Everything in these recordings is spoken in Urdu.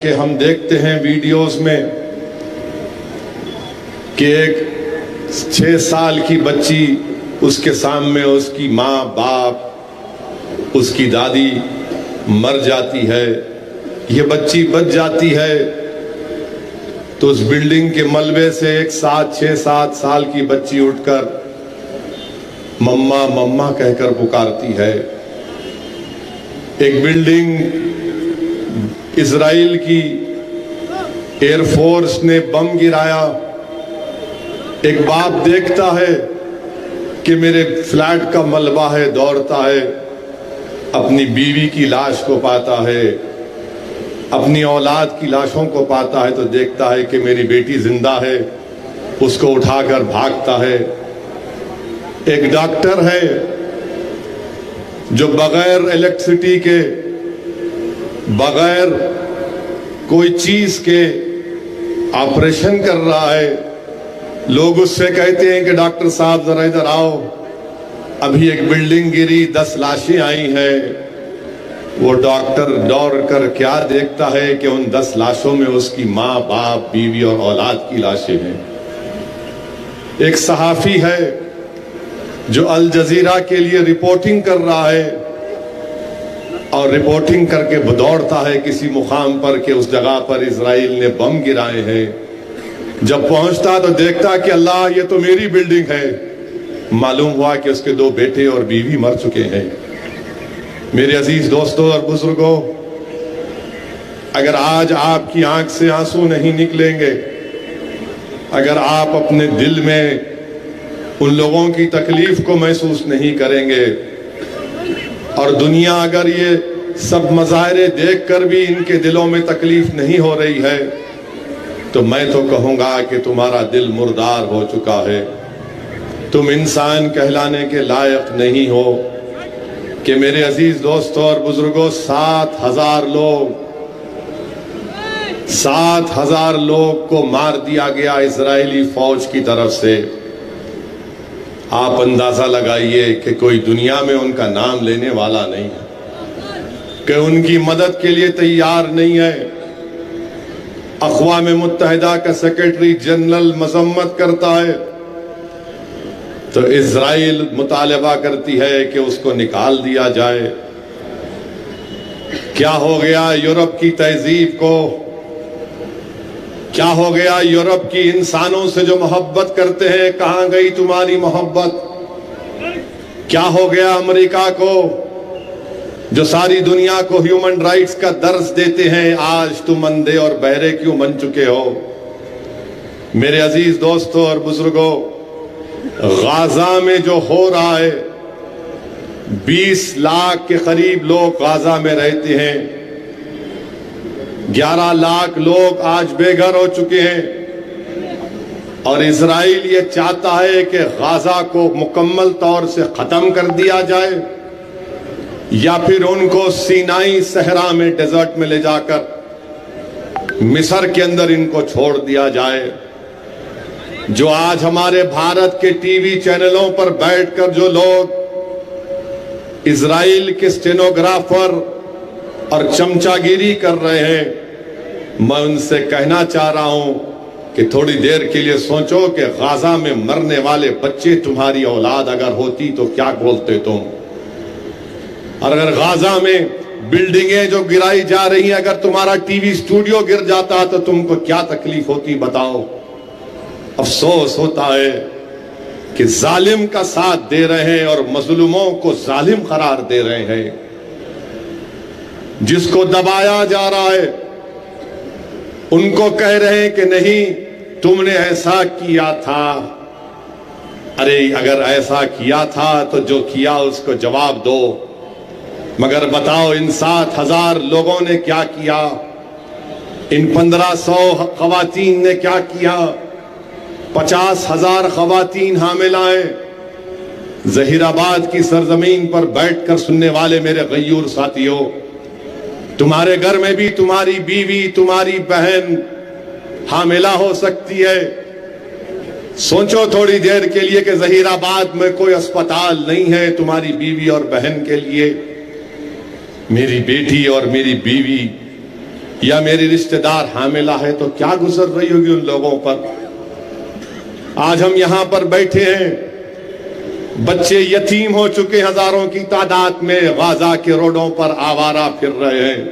کہ ہم دیکھتے ہیں ویڈیوز میں کہ ایک 6 سال کی بچی، اس کے سامنے اس کی ماں باپ اس کی دادی مر جاتی ہے، یہ بچی بچ جاتی ہے تو اس بلڈنگ کے ملبے سے ایک 6-7 سال کی بچی اٹھ کر مما مما کہہ کر پکارتی ہے۔ ایک بلڈنگ اسرائیل کی ایئر فورس نے بم گرایا، ایک باپ دیکھتا ہے کہ میرے فلیٹ کا ملبہ ہے، دوڑتا ہے، اپنی بیوی کی لاش کو پاتا ہے، اپنی اولاد کی لاشوں کو پاتا ہے تو دیکھتا ہے کہ میری بیٹی زندہ ہے، اس کو اٹھا کر بھاگتا ہے۔ ایک ڈاکٹر ہے جو بغیر الیکٹرسٹی کے، بغیر کوئی چیز کے آپریشن کر رہا ہے، لوگ اس سے کہتے ہیں کہ ڈاکٹر صاحب ذرا ادھر آؤ، ابھی ایک بلڈنگ گری، 10 لاشیں آئی ہیں۔ وہ ڈاکٹر دوڑ کر کیا دیکھتا ہے کہ ان 10 لاشوں میں اس کی ماں باپ بیوی اور اولاد کی لاشیں ہیں۔ ایک صحافی ہے جو الجزیرہ کے لیے رپورٹنگ کر رہا ہے اور رپورٹنگ کر کے دوڑتا ہے کسی مقام پر کہ اس جگہ پر اسرائیل نے بم گرائے ہیں۔ جب پہنچتا تو دیکھتا کہ اللہ، یہ تو میری بلڈنگ ہے۔ معلوم ہوا کہ اس کے 2 بیٹے اور بیوی مر چکے ہیں۔ میرے عزیز دوستوں اور بزرگوں، اگر آج آپ کی آنکھ سے آنسو نہیں نکلیں گے، اگر آپ اپنے دل میں ان لوگوں کی تکلیف کو محسوس نہیں کریں گے، اور دنیا اگر یہ سب مظاہرے دیکھ کر بھی ان کے دلوں میں تکلیف نہیں ہو رہی ہے، تو میں تو کہوں گا کہ تمہارا دل مردار ہو چکا ہے، تم انسان کہلانے کے لائق نہیں ہو۔ کہ میرے عزیز دوستوں اور بزرگوں، 7,000 لوگ کو مار دیا گیا اسرائیلی فوج کی طرف سے۔ آپ اندازہ لگائیے کہ کوئی دنیا میں ان کا نام لینے والا نہیں ہے، کہ ان کی مدد کے لیے تیار نہیں ہے۔ اقوام متحدہ کا سیکرٹری جنرل مذمت کرتا ہے تو اسرائیل مطالبہ کرتی ہے کہ اس کو نکال دیا جائے۔ کیا ہو گیا یورپ کی تہذیب کو؟ کیا ہو گیا یورپ کی انسانوں سے جو محبت کرتے ہیں؟ کہاں گئی تمہاری محبت؟ کیا ہو گیا امریکہ کو جو ساری دنیا کو ہیومن رائٹس کا درس دیتے ہیں؟ آج تم اندھے اور بہرے کیوں بن چکے ہو؟ میرے عزیز دوستوں اور بزرگوں، غزہ میں جو ہو رہا ہے، 20 لاکھ کے قریب لوگ غزہ میں رہتے ہیں، 11 لاکھ لوگ آج بے گھر ہو چکے ہیں، اور اسرائیل یہ چاہتا ہے کہ غزہ کو مکمل طور سے ختم کر دیا جائے، یا پھر ان کو سینائی صحرا میں، ڈیزرٹ میں لے جا کر مصر کے اندر ان کو چھوڑ دیا جائے۔ جو آج ہمارے بھارت کے ٹی وی چینلوں پر بیٹھ کر جو لوگ اسرائیل کے سٹینوگرافر اور چمچا گیری کر رہے ہیں، میں ان سے کہنا چاہ رہا ہوں کہ تھوڑی دیر کے لیے سوچو کہ غزہ میں مرنے والے بچے تمہاری اولاد اگر ہوتی تو کیا بولتے تم؟ اور اگر غزہ میں بلڈنگیں جو گرائی جا رہی ہیں، اگر تمہارا ٹی وی اسٹوڈیو گر جاتا تو تم کو کیا تکلیف ہوتی؟ بتاؤ۔ افسوس ہوتا ہے کہ ظالم کا ساتھ دے رہے ہیں اور مظلوموں کو ظالم قرار دے رہے ہیں۔ جس کو دبایا جا رہا ہے ان کو کہہ رہے ہیں کہ نہیں، تم نے ایسا کیا تھا۔ ارے اگر ایسا کیا تھا تو جو کیا اس کو جواب دو، مگر بتاؤ ان 7,000 لوگوں نے کیا کیا؟ ان 1,500 خواتین نے کیا کیا؟ 50,000 خواتین حاملہ ہیں۔ ظہیر آباد کی سرزمین پر بیٹھ کر سننے والے میرے غیور ساتھیوں، تمہارے گھر میں بھی تمہاری بیوی، تمہاری بہن حاملہ ہو سکتی ہے۔ سوچو تھوڑی دیر کے لیے کہ ظہیر آباد میں کوئی اسپتال نہیں ہے تمہاری بیوی اور بہن کے لیے۔ میری بیٹی اور میری بیوی یا میری رشتہ دار حاملہ ہے تو کیا گزر رہی ہوگی ان لوگوں پر. آج ہم یہاں پر بیٹھے ہیں، بچے یتیم ہو چکے ہزاروں کی تعداد میں، غزہ کے روڈوں پر آوارہ پھر رہے ہیں.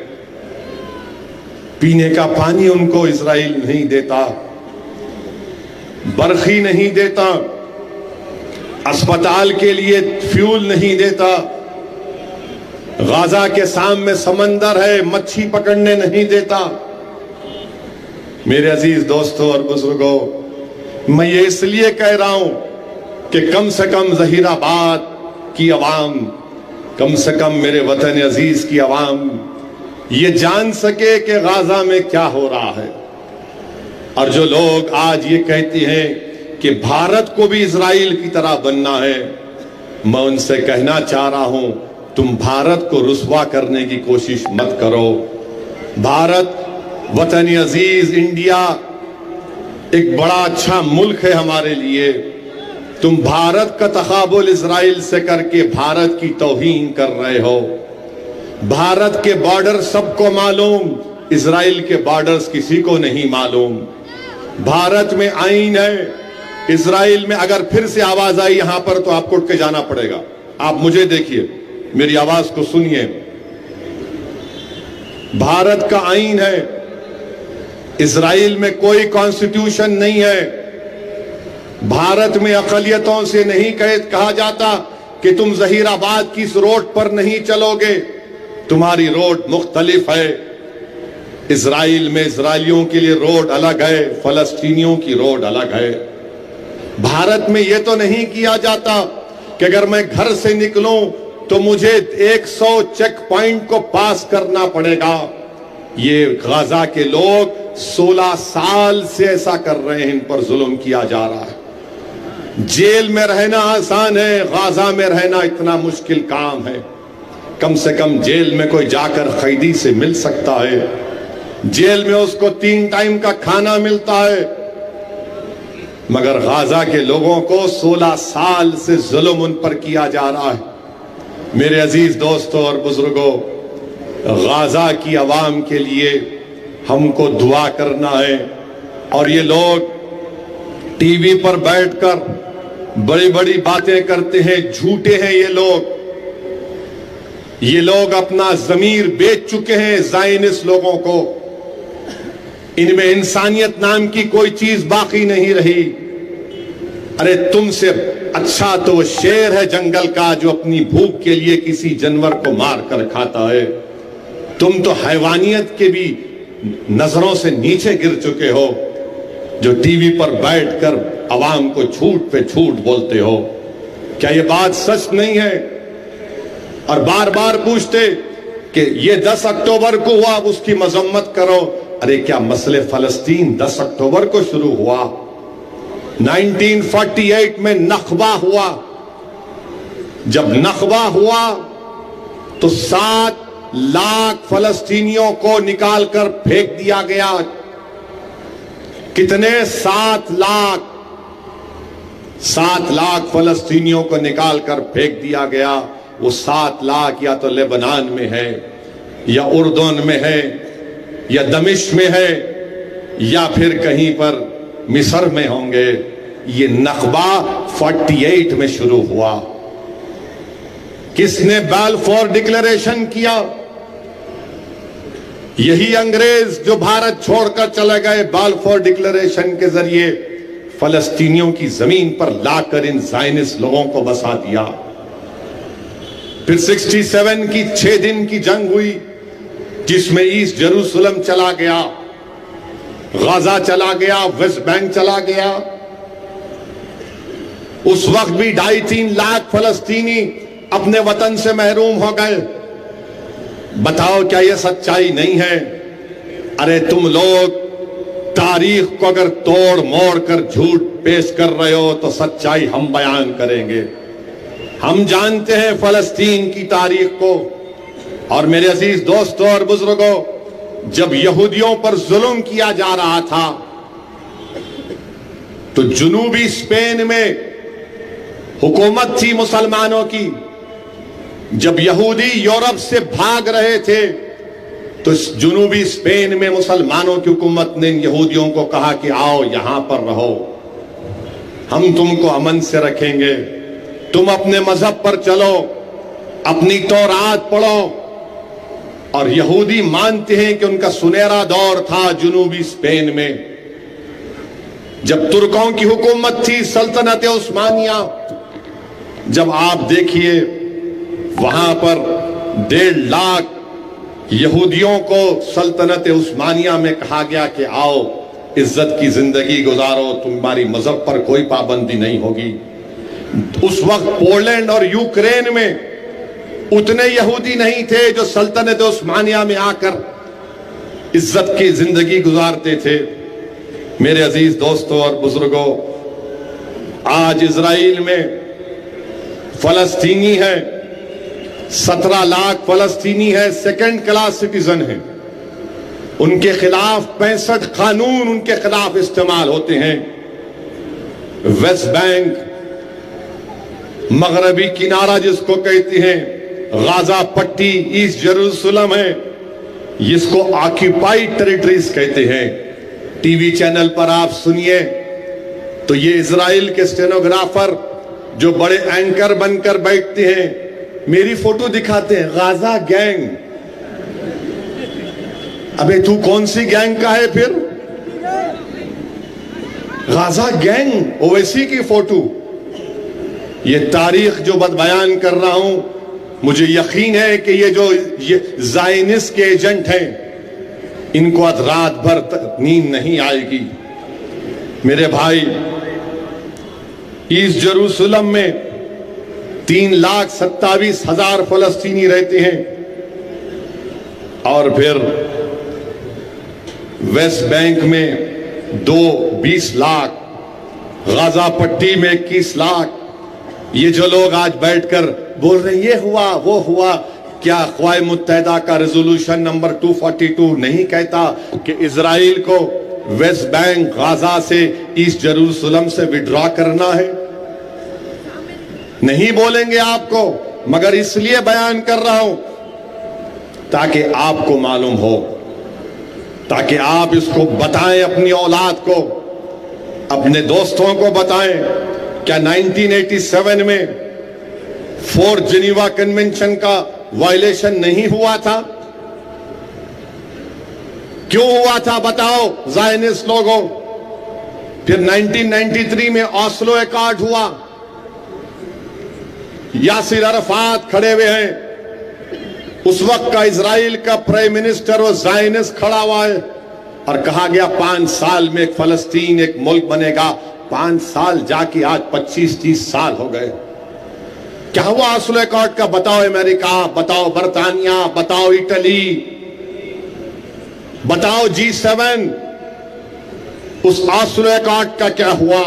پینے کا پانی ان کو اسرائیل نہیں دیتا، برقی نہیں دیتا، اسپتال کے لیے فیول نہیں دیتا. غزہ کے سامنے سمندر ہے، مچھی پکڑنے نہیں دیتا. میرے عزیز دوستوں اور بزرگوں، میں یہ اس لیے کہہ رہا ہوں کہ کم سے کم ظہیر آباد کی عوام، کم سے کم میرے وطن عزیز کی عوام یہ جان سکے کہ غزہ میں کیا ہو رہا ہے. اور جو لوگ آج یہ کہتے ہیں کہ بھارت کو بھی اسرائیل کی طرح بننا ہے، میں ان سے کہنا چاہ رہا ہوں تم بھارت کو رسوا کرنے کی کوشش مت کرو. بھارت وطن عزیز انڈیا ایک بڑا اچھا ملک ہے ہمارے لیے. تم بھارت کا تقابل اسرائیل سے کر کے بھارت کی توہین کر رہے ہو. بھارت کے بارڈر سب کو معلوم، اسرائیل کے بارڈرز کسی کو نہیں معلوم. بھارت میں آئین ہے، اسرائیل میں اگر پھر سے آواز آئی یہاں پر تو آپ کو اٹھ کے جانا پڑے گا. آپ مجھے دیکھیے، میری آواز کو سنیے. بھارت کا آئین ہے، اسرائیل میں کوئی کانسٹیٹیوشن نہیں ہے. بھارت میں اقلیتوں سے نہیں کہا جاتا کہ تم ظہیر آباد کی اس روڈ پر نہیں چلو گے، تمہاری روڈ مختلف ہے. اسرائیل میں اسرائیلیوں کے لیے روڈ الگ ہے، فلسطینیوں کی روڈ الگ ہے. بھارت میں یہ تو نہیں کیا جاتا کہ اگر میں گھر سے نکلوں تو مجھے 100 چیک پوائنٹ کو پاس کرنا پڑے گا. یہ غزہ کے لوگ 16 سال سے ایسا کر رہے ہیں، ان پر ظلم کیا جا رہا ہے. جیل میں رہنا آسان ہے، غزہ میں رہنا اتنا مشکل کام ہے. کم سے کم جیل میں کوئی جا کر قیدی سے مل سکتا ہے، جیل میں اس کو 3 ٹائم کا کھانا ملتا ہے. مگر غزہ کے لوگوں کو 16 سال سے ظلم ان پر کیا جا رہا ہے. میرے عزیز دوستوں اور بزرگوں، غزہ کی عوام کے لیے ہم کو دعا کرنا ہے. اور یہ لوگ ٹی وی پر بیٹھ کر بڑی بڑی باتیں کرتے ہیں، جھوٹے ہیں یہ لوگ اپنا ضمیر بیچ چکے ہیں زائنس لوگوں کو. ان میں انسانیت نام کی کوئی چیز باقی نہیں رہی. ارے تم سے اچھا تو وہ شیر ہے جنگل کا جو اپنی بھوک کے لیے کسی جانور کو مار کر کھاتا ہے. تم تو حیوانیت کے بھی نظروں سے نیچے گر چکے ہو، جو ٹی وی پر بیٹھ کر عوام کو جھوٹ پہ جھوٹ بولتے ہو. کیا یہ بات سچ نہیں ہے؟ اور بار بار پوچھتے کہ یہ 10 اکتوبر کو ہوا، اب اس کی مذمت کرو. ارے کیا مسئلہ فلسطین 10 اکتوبر کو شروع ہوا؟ 1948 میں نخبہ ہوا. جب نخبہ ہوا تو 7 لاکھ فلسطینیوں کو نکال کر پھینک دیا گیا. کتنے؟ 7 لاکھ فلسطینیوں کو نکال کر پھینک دیا گیا. وہ 7 لاکھ یا تو لیبنان میں ہے، یا اردن میں ہے، یا دمشق میں ہے، یا پھر کہیں پر مصر میں ہوں گے. یہ نخبہ 48 میں شروع ہوا. کس نے بالفور ڈکلیریشن کیا؟ یہی انگریز جو بھارت چھوڑ کر چلے گئے. بالفور ڈکلیریشن کے ذریعے فلسطینیوں کی زمین پر لا کر ان زائنس لوگوں کو بسا دیا. پھر 67 کی 6 دن کی جنگ ہوئی، جس میں ایسٹ جیروسلم چلا گیا، غزہ چلا گیا، ویسٹ بینک چلا گیا. اس وقت بھی 2.5-3 لاکھ فلسطینی اپنے وطن سے محروم ہو گئے. بتاؤ کیا یہ سچائی نہیں ہے؟ ارے تم لوگ تاریخ کو اگر توڑ موڑ کر جھوٹ پیش کر رہے ہو تو سچائی ہم بیان کریں گے. ہم جانتے ہیں فلسطین کی تاریخ کو. اور میرے عزیز دوستوں اور بزرگوں، جب یہودیوں پر ظلم کیا جا رہا تھا تو جنوبی اسپین میں حکومت تھی مسلمانوں کی. جب یہودی یورپ سے بھاگ رہے تھے تو جنوبی اسپین میں مسلمانوں کی حکومت نے یہودیوں کو کہا کہ آؤ یہاں پر رہو، ہم تم کو امن سے رکھیں گے، تم اپنے مذہب پر چلو، اپنی تورات پڑھو۔ اور یہودی مانتے ہیں کہ ان کا سنہرا دور تھا جنوبی اسپین میں، جب ترکوں کی حکومت تھی، سلطنت عثمانیہ۔ جب آپ دیکھیے وہاں پر 1.5 لاکھ یہودیوں کو سلطنت عثمانیہ میں کہا گیا کہ آؤ عزت کی زندگی گزارو، تمہاری مذہب پر کوئی پابندی نہیں ہوگی۔ اس وقت پولینڈ اور یوکرین میں اتنے یہودی نہیں تھے جو سلطنت عثمانیہ میں آ کر عزت کی زندگی گزارتے تھے۔ میرے عزیز دوستوں اور بزرگوں، آج اسرائیل میں فلسطینی ہے، 17 لاکھ فلسطینی ہے، سیکنڈ کلاس سٹیزن ہیں، ان کے خلاف 65 قانون ان کے خلاف استعمال ہوتے ہیں۔ ویسٹ بینک، مغربی کنارہ جس کو کہتے ہیں، غازہ پٹی، ایسٹ جیروسلم ہے، جس کو آکیپائیڈ ٹیریٹریز کہتے ہیں۔ ٹی وی چینل پر آپ سنیے تو یہ اسرائیل کے اسٹینوگرافر جو بڑے اینکر بن کر بیٹھتے ہیں، میری فوٹو دکھاتے ہیں، غازہ گینگ۔ ابے تو کون سی گینگ کا ہے پھر؟ غازہ گینگ، اویسی کی فوٹو۔ یہ تاریخ جو بیان کر رہا ہوں، مجھے یقین ہے کہ یہ جو زائنسٹ کے ایجنٹ ہیں، ان کو آج رات بھر نیند نہیں آئے گی۔ میرے بھائی، ایسٹ جیروسلم میں 3,27,000 فلسطینی رہتے ہیں، اور پھر ویسٹ بینک میں 20 لاکھ، غازہ پٹی میں 21 لاکھ۔ یہ جو لوگ آج بیٹھ کر بول رہے ہیں یہ ہوا وہ ہوا، کیا اقوام متحدہ کا ریزولوشن نمبر 242 نہیں کہتا کہ اسرائیل کو ویسٹ بینک، غازہ سے، ایسٹ جیروسلم سے وڈرا کرنا ہے؟ نہیں بولیں گے آپ کو، مگر اس لیے بیان کر رہا ہوں تاکہ آپ کو معلوم ہو، تاکہ آپ اس کو بتائیں اپنی اولاد کو، اپنے دوستوں کو بتائیں۔ کیا 1987 میں 4 جنیوا کنونشن کا وائلیشن نہیں ہوا تھا؟ کیوں ہوا تھا بتاؤ زائنسٹ لوگوں؟ پھر 1993 میں اوسلو ایکارڈ ہوا، یاسر عرفات کھڑے ہوئے ہیں، اس وقت کا اسرائیل کا پرائم منسٹر وہ زائنسٹ کھڑا ہوا ہے، اور کہا گیا 5 سال میں ایک فلسطین ایک ملک بنے گا۔ 5 سال جا کے آج 25-30 سال ہو گئے۔ کیا ہوا اوسلو ایکارڈ کا؟ بتاؤ امریکہ، بتاؤ برطانیہ، بتاؤ اٹلی، بتاؤ G7، اس اوسلو ایکارڈ کا کیا ہوا؟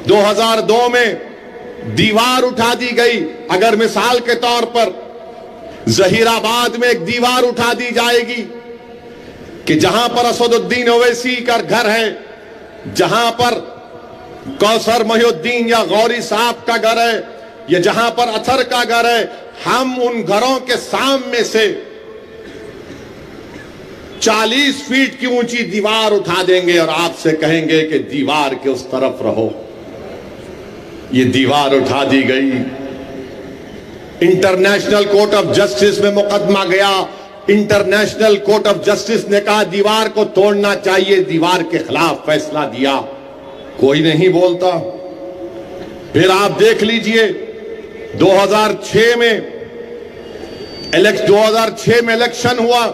2002 میں دیوار اٹھا دی گئی۔ اگر مثال کے طور پر ظہیر آباد میں ایک دیوار اٹھا دی جائے گی کہ جہاں پر اسد الدین اویسی کا گھر ہے، جہاں پر کوثر محی الدین یا غوری صاحب کا گھر ہے، یا جہاں پر اطہر کا گھر ہے، ہم ان گھروں کے سامنے سے 40 فیٹ کی اونچی دیوار اٹھا دیں گے اور آپ سے کہیں گے کہ دیوار کے اس طرف رہو۔ یہ دیوار اٹھا دی گئی، انٹرنیشنل کورٹ آف جسٹس میں مقدمہ گیا، انٹرنیشنل کورٹ آف جسٹس نے کہا دیوار کو توڑنا چاہیے، دیوار کے خلاف فیصلہ دیا، کوئی نہیں بولتا۔ پھر آپ دیکھ لیجئے 2006 میں الیکشن ہوا،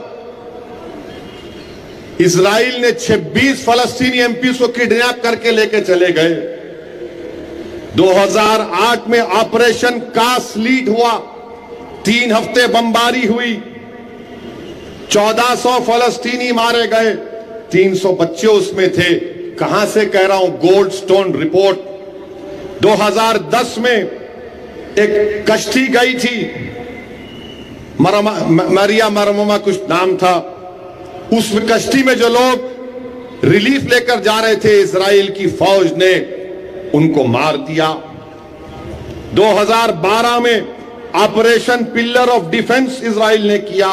اسرائیل نے 26 فلسطینی ایم پیز کو کڈنیپ کر کے لے کے چلے گئے۔ 2008 میں آپریشن کاس لیڈ ہوا، 3 ہفتے بمباری ہوئی، 1400 فلسطینی مارے گئے، 300 بچے اس میں تھے۔ کہاں سے کہہ رہا ہوں؟ Gold stone report. 2010 میں ایک کشتی گئی تھی، مریا مرمما کچھ نام تھا، اس کشتی میں جو لوگ ریلیف لے کر جا رہے تھے، اسرائیل کی فوج نے ان کو مار دیا۔ 2012 میں آپریشن پلر آف ڈیفنس اسرائیل نے کیا،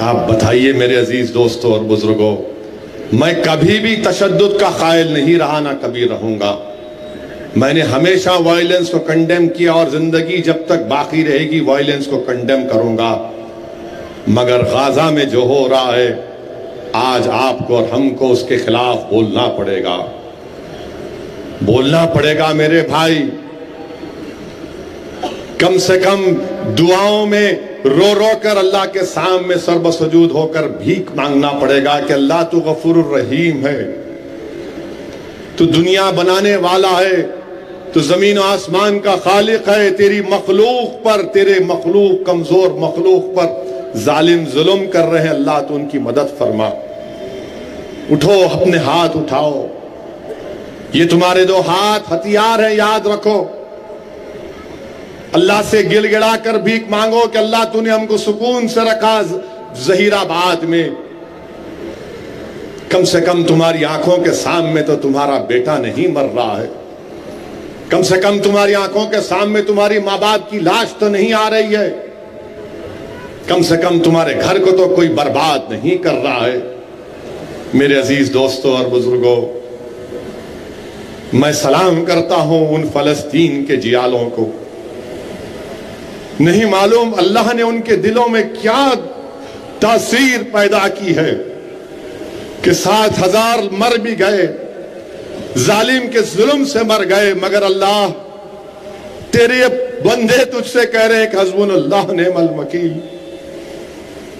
آپ بتائیے میرے عزیز دوستوں اور بزرگوں، میں کبھی بھی تشدد کا قائل نہیں رہا، نہ کبھی رہوں گا۔ میں نے ہمیشہ وائلنس کو کنڈیم کیا اور زندگی جب تک باقی رہے گی وائلنس کو کنڈیم کروں گا، مگر غزہ میں جو ہو رہا ہے آج آپ کو اور ہم کو اس کے خلاف بولنا پڑے گا، بولنا پڑے گا میرے بھائی۔ کم سے کم دعاؤں میں رو رو کر اللہ کے سامنے سر بسجود ہو کر بھیک مانگنا پڑے گا کہ اللہ تو غفور الرحیم ہے، تو دنیا بنانے والا ہے، تو زمین و آسمان کا خالق ہے، تیری مخلوق پر، تیرے مخلوق کمزور مخلوق پر ظالم ظلم کر رہے ہیں، اللہ تو ان کی مدد فرما۔ اٹھو، اپنے ہاتھ اٹھاؤ، یہ تمہارے دو ہاتھ ہتھیار ہیں، یاد رکھو۔ اللہ سے گل گڑا کر بھیک مانگو کہ اللہ تو نے ہم کو سکون سے رکھا ظہیر آباد میں، کم سے کم تمہاری آنکھوں کے سامنے تو تمہارا بیٹا نہیں مر رہا ہے، کم سے کم تمہاری آنکھوں کے سامنے تمہاری ماں باپ کی لاش تو نہیں آ رہی ہے، کم سے کم تمہارے گھر کو تو کوئی برباد نہیں کر رہا ہے۔ میرے عزیز دوستوں اور بزرگوں، میں سلام کرتا ہوں ان فلسطین کے جیالوں کو۔ نہیں معلوم اللہ نے ان کے دلوں میں کیا تاثیر پیدا کی ہے کہ 7,000 مر بھی گئے، ظالم کے ظلم سے مر گئے، مگر اللہ تیرے بندے تجھ سے کہہ رہے ہیں کہ حسبنا اللہ نعم الوکیل۔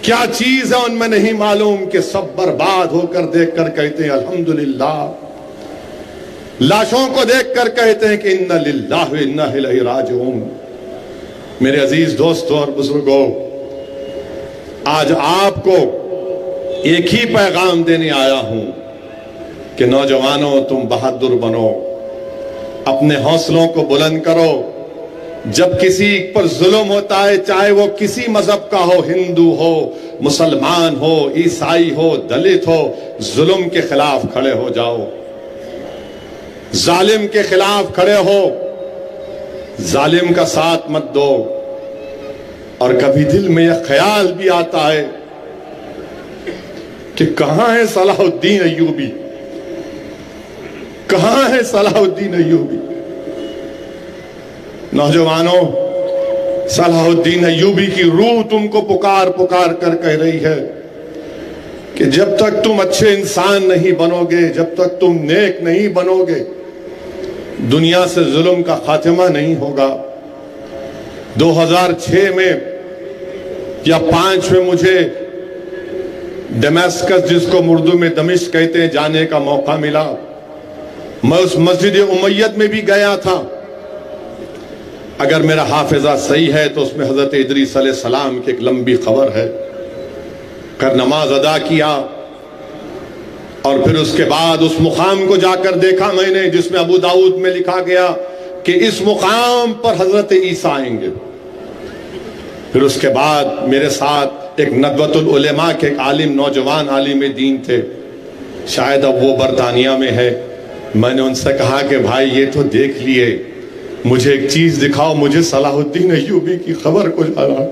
کیا چیز ہے ان میں نہیں معلوم کہ سب برباد ہو کر دیکھ کر کہتے ہیں الحمدللہ، لاشوں کو دیکھ کر کہتے ہیں کہ انا للہ و انا الیہ راجعون۔ میرے عزیز دوستوں اور بزرگوں، آج آپ کو ایک ہی پیغام دینے آیا ہوں کہ نوجوانوں تم بہادر بنو، اپنے حوصلوں کو بلند کرو۔ جب کسی پر ظلم ہوتا ہے، چاہے وہ کسی مذہب کا ہو، ہندو ہو، مسلمان ہو، عیسائی ہو، دلت ہو، ظلم کے خلاف کھڑے ہو جاؤ، ظالم کے خلاف کھڑے ہو، ظالم کا ساتھ مت دو۔ اور کبھی دل میں یہ خیال بھی آتا ہے کہ کہاں ہے صلاح الدین ایوبی، کہاں ہے صلاح الدین ایوبی؟ نوجوانوں، صلاح الدین ایوبی کی روح تم کو پکار پکار کر کہہ رہی ہے کہ جب تک تم اچھے انسان نہیں بنو گے، جب تک تم نیک نہیں بنو گے، دنیا سے ظلم کا خاتمہ نہیں ہوگا۔ 2006 میں یا 5 میں مجھے ڈیماسکس، جس کو اردو میں دمشق کہتے ہیں، جانے کا موقع ملا۔ میں اس مسجد امیت میں بھی گیا تھا، اگر میرا حافظہ صحیح ہے تو اس میں حضرت ادریس علیہ السلام کی ایک لمبی خبر ہے۔ کر نماز ادا کیا اور پھر اس کے بعد اس مقام کو جا کر دیکھا میں نے جس میں ابو داؤد میں لکھا گیا کہ اس مقام پر حضرت عیسیٰ آئیں گے۔ پھر اس کے بعد میرے ساتھ ایک ندوۃ العلماء کے ایک عالم، نوجوان عالم دین تھے، شاید اب وہ برطانیہ میں ہے۔ میں نے ان سے کہا کہ بھائی یہ تو دیکھ لیے، مجھے ایک چیز دکھاؤ، مجھے صلاح الدین ایوبی کی خبر کو جانا،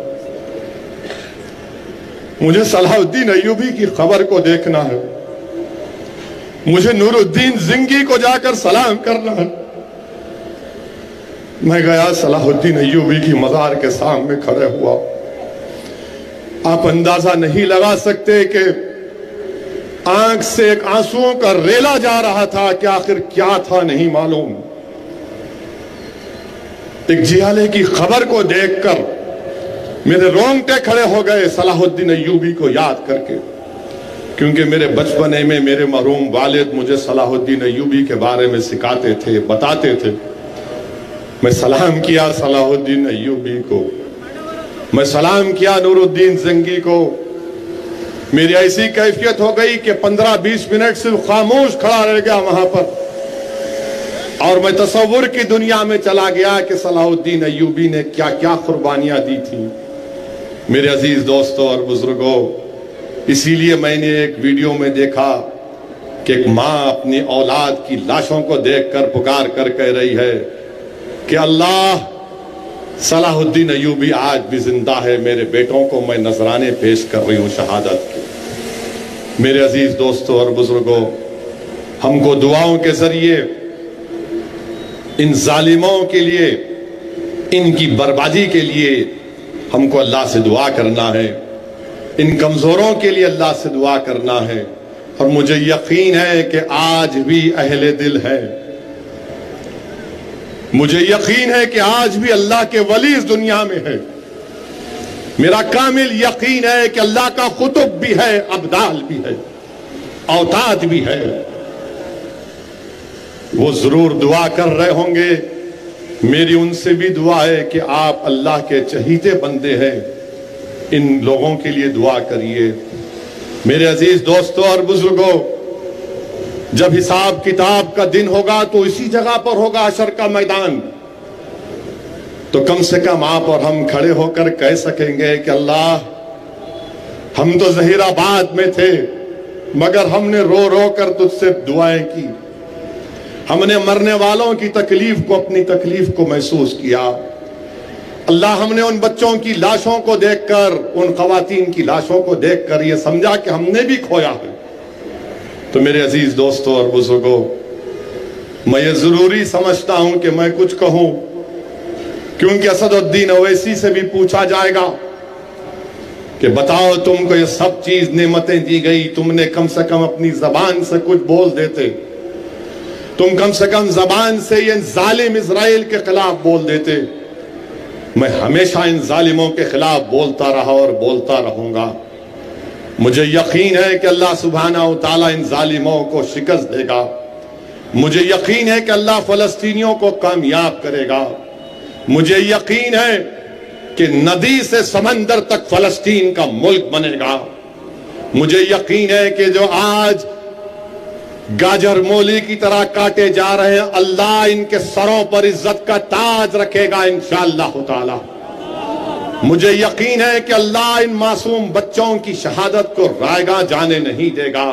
مجھے صلاح الدین ایوبی کی خبر کو دیکھنا ہے، مجھے نور الدین زنگی کو جا کر سلام کرنا ہے۔ میں گیا، صلاح الدین ایوبی کی مزار کے سامنے کھڑے ہوا۔ آپ اندازہ نہیں لگا سکتے کہ آنکھ سے ایک آنسوؤں کا ریلا جا رہا تھا کہ آخر کیا تھا نہیں معلوم۔ ایک جیالے کی خبر کو دیکھ کر میرے رونگٹے کھڑے ہو گئے صلاح الدین ایوبی کو یاد کر کے، کیونکہ میرے بچپنے میں میرے مرحوم والد مجھے صلاح الدین ایوبی کے بارے میں سکھاتے تھے، بتاتے تھے۔ میں سلام کیا صلاح الدین ایوبی کو، میں سلام کیا نور الدین زنگی کو۔ میری ایسی کیفیت ہو گئی کہ 15-20 منٹ صرف خاموش کھڑا رہ گیا وہاں پر، اور میں تصور کی دنیا میں چلا گیا کہ صلاح الدین ایوبی نے کیا کیا قربانیاں دی تھیں۔ میرے عزیز دوستوں اور بزرگوں، اسی لیے میں نے ایک ویڈیو میں دیکھا کہ ایک ماں اپنی اولاد کی لاشوں کو دیکھ کر پکار کر کہہ رہی ہے کہ اللہ صلاح الدین ایوبی آج بھی زندہ ہے. میرے بیٹوں کو میں نذرانے پیش کر رہی ہوں شہادت کے. میرے عزیز دوستوں اور بزرگوں، ہم کو دعاؤں کے ذریعے ان ظالموں کے لیے، ان کی بربادی کے لیے ہم کو اللہ سے دعا کرنا ہے. ان کمزوروں کے لیے اللہ سے دعا کرنا ہے. اور مجھے یقین ہے کہ آج بھی اہل دل ہے. مجھے یقین ہے کہ آج بھی اللہ کے ولی اس دنیا میں ہے. میرا کامل یقین ہے کہ اللہ کا قطب بھی ہے، ابدال بھی ہے، اوتاد بھی ہے. وہ ضرور دعا کر رہے ہوں گے. میری ان سے بھی دعا ہے کہ آپ اللہ کے چہیتے بندے ہیں، ان لوگوں کے لیے دعا کریے. میرے عزیز دوستوں اور بزرگوں، جب حساب کتاب کا دن ہوگا تو اسی جگہ پر ہوگا، حشر کا میدان. تو کم سے کم آپ اور ہم کھڑے ہو کر کہہ سکیں گے کہ اللہ، ہم تو ظہیر آباد میں تھے مگر ہم نے رو رو کر تجھ سے دعائیں کی. ہم نے مرنے والوں کی تکلیف کو، اپنی تکلیف کو محسوس کیا. اللہ، ہم نے ان بچوں کی لاشوں کو دیکھ کر، ان خواتین کی لاشوں کو دیکھ کر یہ سمجھا کہ ہم نے بھی کھویا ہے. تو میرے عزیز دوستوں اور بزرگوں، میں یہ ضروری سمجھتا ہوں کہ میں کچھ کہوں، کیونکہ اسد الدین اویسی سے بھی پوچھا جائے گا کہ بتاؤ، تم کو یہ سب چیز نعمتیں دی گئی، تم نے کم سے کم اپنی زبان سے کچھ بول دیتے. تم کم سے کم زبان سے یہ ظالم اسرائیل کے خلاف بول دیتے. میں ہمیشہ ان ظالموں کے خلاف بولتا رہا اور بولتا رہوں گا. مجھے یقین ہے کہ اللہ سبحانہ و تعالیٰ ان ظالموں کو شکست دے گا. مجھے یقین ہے کہ اللہ فلسطینیوں کو کامیاب کرے گا. مجھے یقین ہے کہ ندی سے سمندر تک فلسطین کا ملک بنے گا. مجھے یقین ہے کہ جو آج گاجر مولی کی طرح کاٹے جا رہے ہیں، اللہ ان کے سروں پر عزت کا تاج رکھے گا انشاءاللہ تعالی. مجھے یقین ہے کہ اللہ ان معصوم بچوں کی شہادت کو رائگاں جانے نہیں دے گا.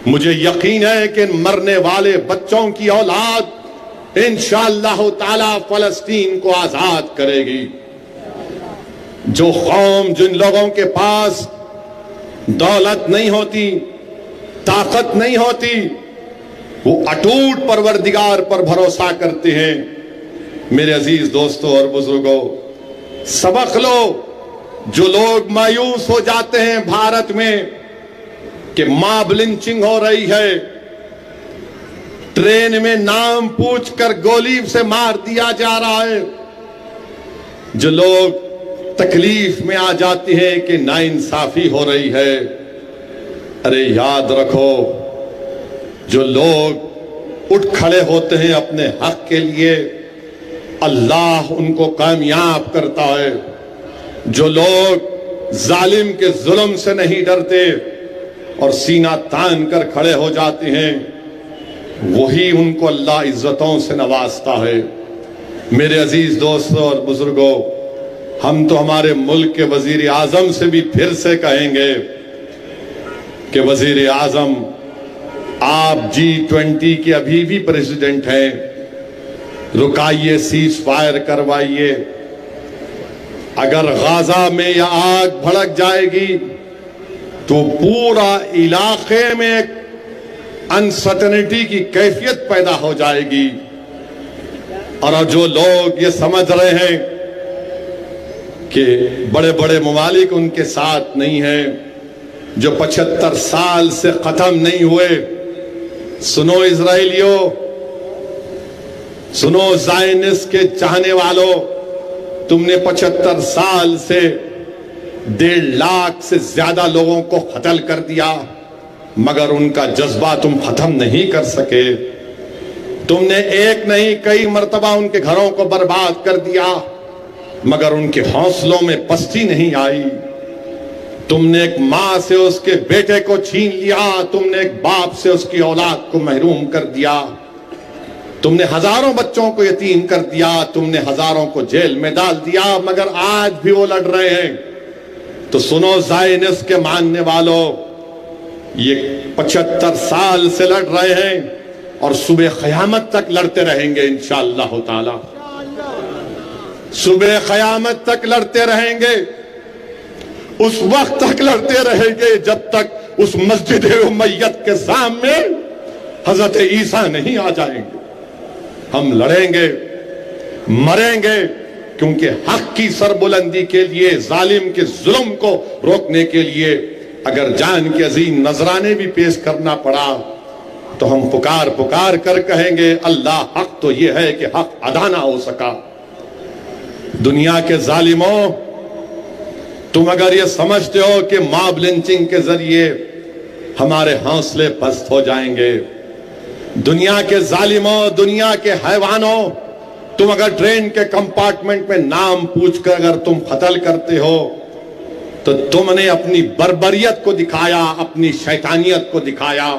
مجھے یقین ہے کہ ان مرنے والے بچوں کی اولاد انشاءاللہ تعالی فلسطین کو آزاد کرے گی. جو قوم، جن لوگوں کے پاس دولت نہیں ہوتی، طاقت نہیں ہوتی، وہ اٹوٹ پروردگار پر بھروسہ کرتے ہیں. میرے عزیز دوستوں اور بزرگوں، سبق لو. جو لوگ مایوس ہو جاتے ہیں بھارت میں کہ ماب لنچنگ ہو رہی ہے، ٹرین میں نام پوچھ کر گولی سے مار دیا جا رہا ہے، جو لوگ تکلیف میں آ جاتی ہیں کہ ناانصافی ہو رہی ہے، ارے یاد رکھو، جو لوگ اٹھ کھڑے ہوتے ہیں اپنے حق کے لیے، اللہ ان کو کامیاب کرتا ہے. جو لوگ ظالم کے ظلم سے نہیں ڈرتے اور سینہ تان کر کھڑے ہو جاتے ہیں، وہی ان کو اللہ عزتوں سے نوازتا ہے. میرے عزیز دوستوں اور بزرگوں، ہم تو ہمارے ملک کے وزیر اعظم سے بھی پھر سے کہیں گے کہ وزیر اعظم، آپ G20 کے ابھی بھی پریزیڈنٹ ہیں، رکائیے، سیز فائر کروائیے. اگر غزہ میں یہ آگ بھڑک جائے گی تو پورا علاقے میں ایک انسرٹنٹی کی کیفیت پیدا ہو جائے گی. اور جو لوگ یہ سمجھ رہے ہیں کہ بڑے بڑے ممالک ان کے ساتھ نہیں ہیں، جو 75 سال سے ختم نہیں ہوئے، سنو اسرائیلیوں، سنو زائنس کے چاہنے والوں، تم نے 75 سال سے 1.5 لاکھ سے زیادہ لوگوں کو قتل کر دیا، مگر ان کا جذبہ تم ختم نہیں کر سکے. تم نے ایک نہیں کئی مرتبہ ان کے گھروں کو برباد کر دیا، مگر ان کے حوصلوں میں پستی نہیں آئی. تم نے ایک ماں سے اس کے بیٹے کو چھین لیا، تم نے ایک باپ سے اس کی اولاد کو محروم کر دیا، تم نے ہزاروں بچوں کو یتیم کر دیا، تم نے ہزاروں کو جیل میں ڈال دیا، مگر آج بھی وہ لڑ رہے ہیں. تو سنو زائنس کے ماننے والوں، یہ 75 سال سے لڑ رہے ہیں اور صبح قیامت تک لڑتے رہیں گے انشاءاللہ تعالی. صبح قیامت تک لڑتے رہیں گے، اس وقت تک لڑتے رہیں گے جب تک اس مسجد امیت کے سامنے حضرت عیسیٰ نہیں آ جائیں گے۔ ہم لڑیں گے، مریں گے، کیونکہ حق کی سربلندی کے لیے، ظالم کے ظلم کو روکنے کے لیے اگر جان کے عظیم نذرانے بھی پیش کرنا پڑا تو ہم پکار پکار کر کہیں گے اللہ حق تو یہ ہے کہ حق ادا نہ ہو سکا۔ دنیا کے ظالموں، تم اگر یہ سمجھتے ہو کہ ماب لنچنگ کے ذریعے ہمارے حوصلے پست ہو جائیں گے، دنیا کے ظالموں، دنیا کے حیوانوں، تم اگر ٹرین کے کمپارٹمنٹ میں نام پوچھ کر اگر تم قتل کرتے ہو تو تم نے اپنی بربریت کو دکھایا، اپنی شیطانیت کو دکھایا،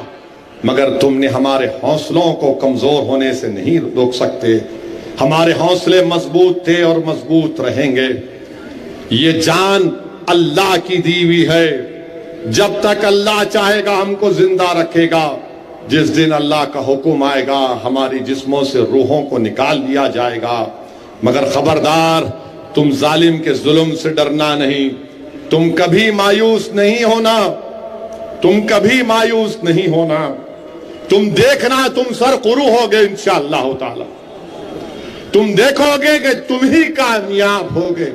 مگر تم نے ہمارے حوصلوں کو کمزور ہونے سے نہیں روک سکتے۔ ہمارے حوصلے مضبوط تھے اور مضبوط رہیں گے۔ یہ جان اللہ کی دی ہوئی ہے، جب تک اللہ چاہے گا ہم کو زندہ رکھے گا، جس دن اللہ کا حکم آئے گا ہماری جسموں سے روحوں کو نکال لیا جائے گا۔ مگر خبردار، تم ظالم کے ظلم سے ڈرنا نہیں، تم کبھی مایوس نہیں ہونا، تم کبھی مایوس نہیں ہونا۔ تم دیکھنا تم سرخرو ہوگے انشاءاللہ تعالی، تم دیکھو گے کہ تم ہی کامیاب ہوگے،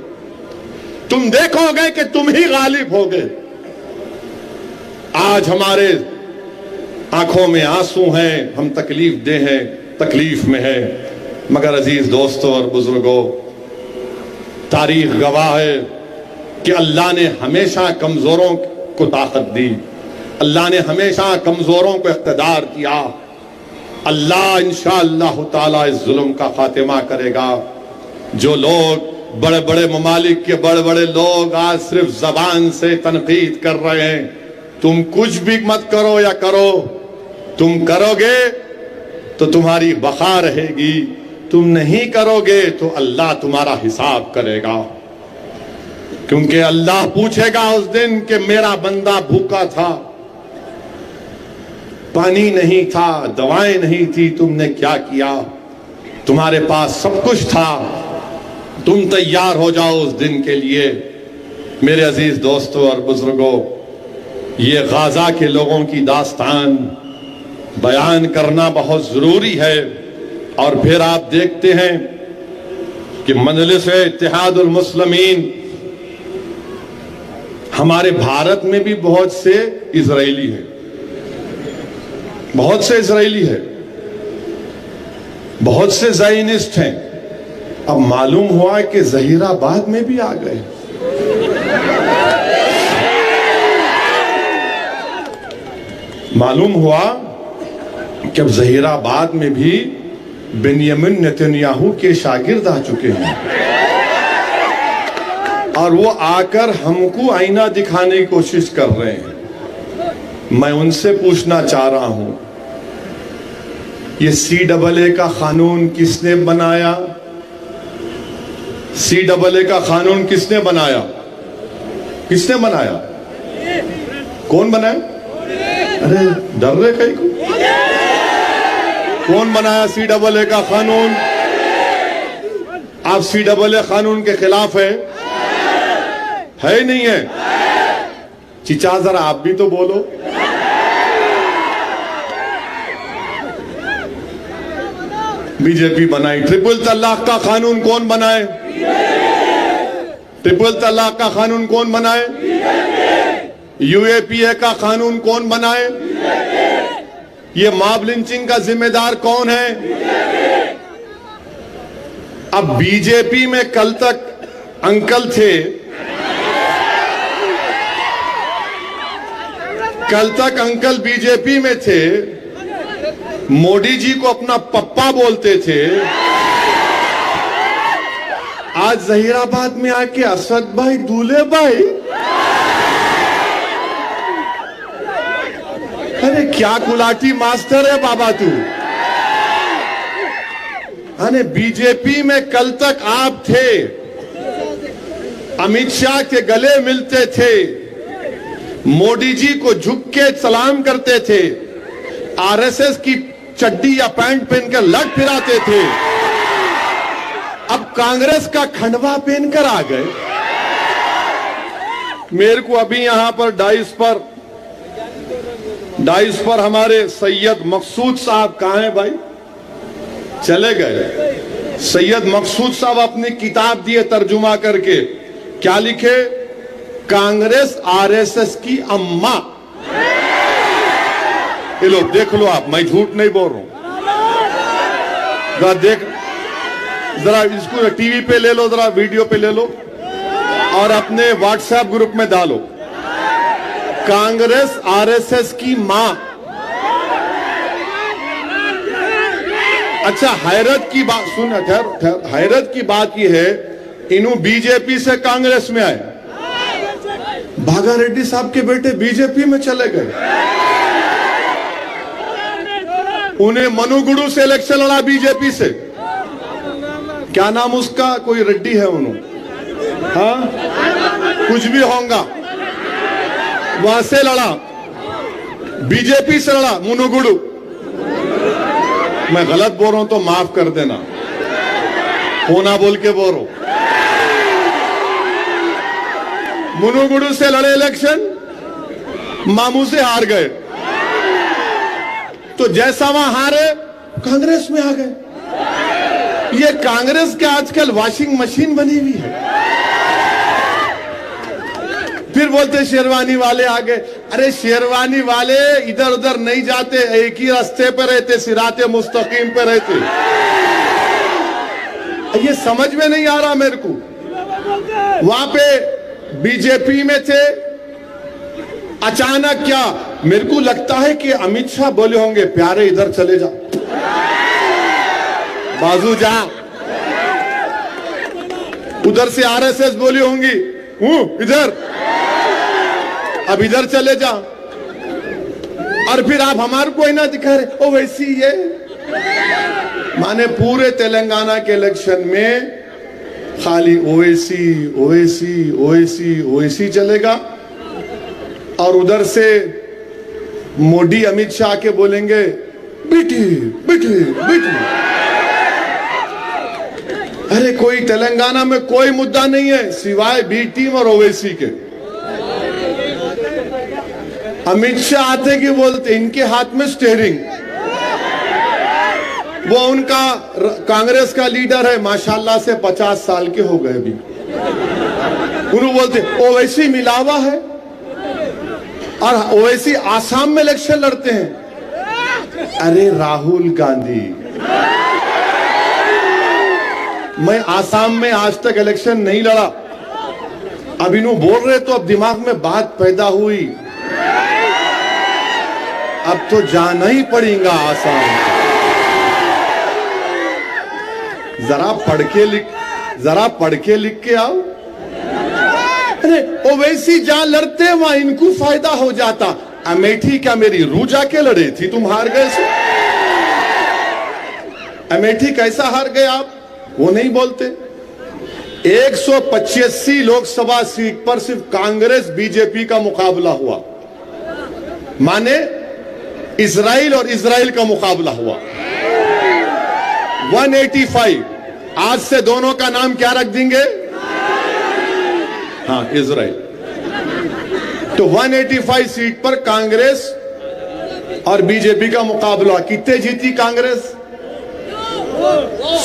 تم دیکھو گے کہ تم ہی غالب ہوگے۔ آج ہمارے آنکھوں میں آنسو ہیں، ہم تکلیف دہ ہیں، تکلیف میں ہیں، مگر عزیز دوستوں اور بزرگوں، تاریخ گواہ ہے کہ اللہ نے ہمیشہ کمزوروں کو طاقت دی، اللہ نے ہمیشہ کمزوروں کو اقتدار دیا۔ اللہ انشاءاللہ تعالی اس ظلم کا خاتمہ کرے گا۔ جو لوگ بڑے بڑے ممالک کے بڑے بڑے لوگ آج صرف زبان سے تنقید کر رہے ہیں، تم کچھ بھی مت کرو یا کرو، تم کرو گے تو تمہاری بقا رہے گی، تم نہیں کرو گے تو اللہ تمہارا حساب کرے گا، کیونکہ اللہ پوچھے گا اس دن کہ میرا بندہ بھوکا تھا، پانی نہیں تھا، دوائیں نہیں تھی، تم نے کیا کیا؟ تمہارے پاس سب کچھ تھا، تم تیار ہو جاؤ اس دن کے لیے۔ میرے عزیز دوستوں اور بزرگوں، یہ غازہ کے لوگوں کی داستان بیان کرنا بہت ضروری ہے۔ اور پھر آپ دیکھتے ہیں کہ مجلس اتحاد المسلمین، ہمارے بھارت میں بھی بہت سے اسرائیلی ہیں، بہت سے اسرائیلی ہیں، بہت سے زائنسٹ ہیں۔ اب معلوم ہوا کہ ظہیر آباد میں بھی آ گئے۔ معلوم ہوا کہ اب ظہیر آباد میں بھی بنیامین نتنیاہو کے شاگرد آ چکے ہیں، اور وہ آ کر ہم کو آئینہ دکھانے کی کوشش کر رہے ہیں۔ میں ان سے پوچھنا چاہ رہا ہوں، یہ CAA کا قانون کس نے بنایا؟ CAA کا قانون کس نے بنایا؟ کس نے بنایا؟ کون بنایا؟ ارے ڈر رہے کہیں کو؟ کون بنایا CAA کا قانون؟ آپ CAA قانون کے خلاف ہے ہی نہیں ہے؟ چچا ذرا آپ بھی تو بولو۔ بی جے پی بنائی۔ ٹرپل طلاق کا قانون کون بنائے؟ ٹرپل طلاق کا قانون کون بنائے؟ UAPA کا قانون کون بنائے؟ یہ ماب لنچنگ کا ذمہ دار کون ہے؟ اب بی جے پی میں کل تک انکل تھے، کل تک انکل بی جے پی میں تھے، موڈی جی کو اپنا پپا بولتے تھے، آج ظہیر آباد میں آ کے اسد بھائی، دولے بھائی، ارے کیا کلاٹی ماسٹر ہے بابا تو؟ ارے بی جے پی میں کل تک آپ تھے، امیت شاہ کے گلے ملتے تھے، موڈی جی کو جھک کے سلام کرتے تھے، RSS کی چڈی یا پینٹ پہن کر لٹ پھراتے تھے، اب کانگریس کا کھنڈوا پہن کر آ گئے. میرے کو ابھی یہاں پر ڈائس پر ہمارے سید مقصود صاحب کہاں ہیں بھائی؟ چلے گئے. سید مقصود صاحب اپنی کتاب دیے ترجمہ کر کے, کیا لکھے؟ کانگریس آر ایس ایس کی اماں. یہ لو دیکھ لو آپ, میں جھوٹ نہیں بول رہا ہوں. ذرا اس کو ٹی وی پہ لے لو, ذرا ویڈیو پہ لے لو اور اپنے واٹس ایپ گروپ میں ڈالو. کانگریس آر ایس ایس کی ماں. اچھا حیرت کی بات سن, حیرت کی بات یہ ہے, انہوں بی جے پی سے کانگریس میں آئے. بھاگا ریڈی صاحب کے بیٹے بی جے پی میں چلے گئے. انہیں منو گڑو سے الیکشن لڑا بی جے پی سے. کیا نام اس کا؟ کوئی ریڈی ہے انہوں, ہاں کچھ بھی ہوں گا. وہاں سے لڑا, بی جے پی سے لڑا منو گڑو. میں غلط بول رہا ہوں تو معاف کر دینا, ہونا بول کے بول رہا ہوں. منو گڑو سے لڑے الیکشن, مامو سے ہار گئے. تو جیسا وہاں ہارے کانگریس میں آ گئے. یہ کانگریس کے آج کل واشنگ مشین بنی ہوئی ہے. پھر بولتے شیروانی والے آگے. ارے شیروانی والے ادھر ادھر نہیں جاتے, ایک ہی راستے پہ رہتے, صراط مستقیم پہ رہتے. یہ سمجھ میں نہیں آ رہا میرے کو. وہاں پہ بی جے پی میں تھے, اچانک کیا میرے کو لگتا ہے کہ امیت شاہ بولے ہوں گے, پیارے ادھر چلے جا, بازو جا. ادھر سے آر ایس ایس بولی ہوں گی, ادھر اب ادھر چلے جا. اور پھر آپ ہمارے کو ہی نہ دکھا رہے, او ویسی یہ مانے پورے تلنگانہ کے الیکشن میں خالی اویسی اویسی اویسی اویسی چلے گا. اور ادھر سے موڈی امیت شاہ کے بولیں گے بیٹی بیٹی بیٹی. ارے کوئی تلنگانہ میں کوئی مدعا نہیں ہے سوائے بی ٹیم اور اویسی کے. امیت شاہ آتے کہ بولتے, ان کے ہاتھ میں سٹیئرنگ, وہ ان کا کانگریس کا لیڈر ہے, ماشاءاللہ سے 50 سال کے ہو گئے بھی. انہوں بولتے اویسی ملاوا ہے, اور اویسی آسام میں الیکشن لڑتے ہیں. ارے راہل گاندھی, میں آسام میں آج تک الیکشن نہیں لڑا. اب انہوں بول رہے تو اب دماغ میں بات پیدا ہوئی, اب تو جانا ہی پڑیں گا آسام. ذرا پڑھ کے لکھ کے آؤ. اویسی جہاں لڑتے وہاں ان کو فائدہ ہو جاتا. امیٹھی کیا میری روح جا کے لڑے تھی, تم ہار گئے سے؟ امیٹھی کیسا ہار گئے آپ, وہ نہیں بولتے. 185 لوک سبھا سیٹ پر صرف کانگریس بی جے پی کا مقابلہ ہوا, مانے اسرائیل اور اسرائیل کا مقابلہ ہوا. 185. آج سے دونوں کا نام کیا رکھ دیں گے؟ ہاں اسرائیل. تو 185 سیٹ پر کانگریس اور بی جے پی کا مقابلہ. کتنے جیتی کانگریس؟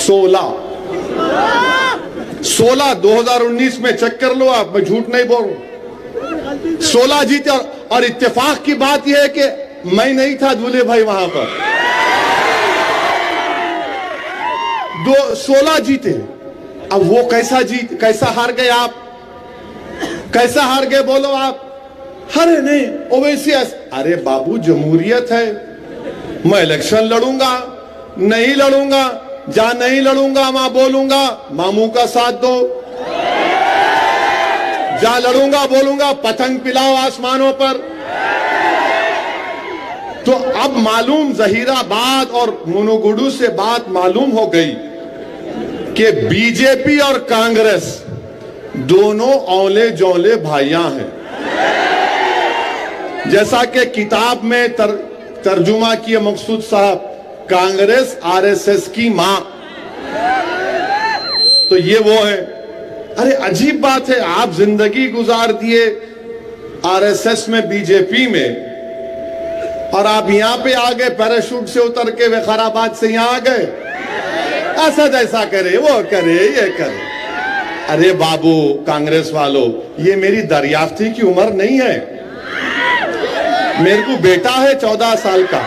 16. 2019 میں چیک کر لو آپ, میں جھوٹ نہیں بول رہا ہوں. 16 جیتے. اور اتفاق کی بات یہ ہے کہ میں نہیں تھا دولے بھائی وہاں پر. 16 جیتے. اب وہ کیسا ہار گئے آپ, کیسا ہار گئے بولو آپ. ارے نہیں اویسی. ارے بابو جمہوریت ہے, میں الیکشن لڑوں گا نہیں لڑوں گا, جہاں نہیں لڑوں گا وہاں بولوں گا ماموں کا ساتھ دو, جہاں لڑوں گا بولوں گا پتنگ پلاؤ آسمانوں پر. تو اب معلوم ظہیر آباد اور منوگڈو سے بات معلوم ہو گئی کہ بی جے پی اور کانگریس دونوں اولے جولے بھائیاں ہیں. جیسا کہ کتاب میں ترجمہ کیا مقصود صاحب, کانگریس آر ایس ایس کی ماں. تو یہ وہ ہے. ارے عجیب بات ہے, آپ زندگی گزار دیے RSS میں, BJP میں, اور آپ یہاں پہ آ گئے پیراشوٹ سے اتر کے وقارآباد سے یہاں آ گئے. ایسا جیسا کرے, وہ کرے, یہ کرے. ارے بابو کانگریس والو, یہ میری دریافتی کی عمر نہیں ہے. میرے کو بیٹا ہے 14 سال کا.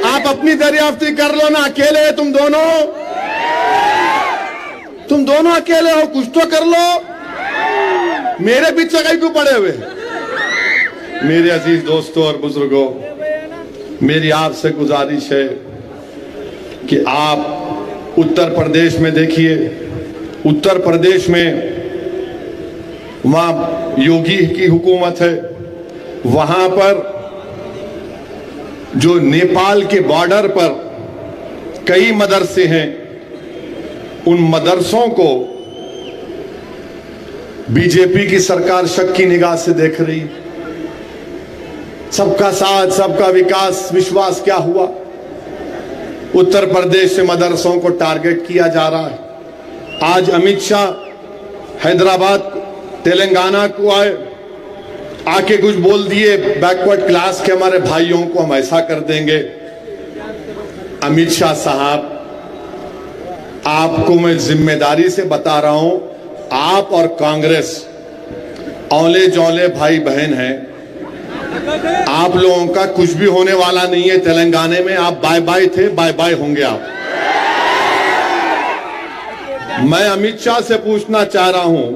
آپ اپنی دریافتی کر لو نا. اکیلے تم دونوں اکیلے ہو, کچھ تو کر لو. میرے پیچھے کہیں کو پڑے ہوئے. میرے عزیز دوستوں اور بزرگوں, میری آپ سے گزارش ہے کہ آپ اتر پردیش میں دیکھیے. اتر پردیش میں وہاں یوگی کی حکومت ہے. وہاں پر جو نیپال کے بارڈر پر کئی مدرسے ہیں, ان مدرسوں کو BJP کی سرکار شک کی نگاہ سے دیکھ رہی. سب کا ساتھ, سب کا وکاس, وشواس کیا ہوا؟ اتر پردیش سے مدرسوں کو ٹارگٹ کیا جا رہا ہے. آج امت شاہ حیدرآباد تلنگانہ کو آئے, آ کے کچھ بول دیے بیکورڈ کلاس کے ہمارے بھائیوں کو ہم ایسا کر دیں گے. امت شاہ صاحب, آپ کو میں ذمہ داری سے بتا رہا ہوں, آپ اور کانگریس اولے جولے بھائی بہن ہیں. آپ لوگوں کا کچھ بھی ہونے والا نہیں ہے تلنگانے میں. آپ بائے بائے تھے, بائے بائے ہوں گے آپ. میں امت شاہ سے پوچھنا چاہ رہا ہوں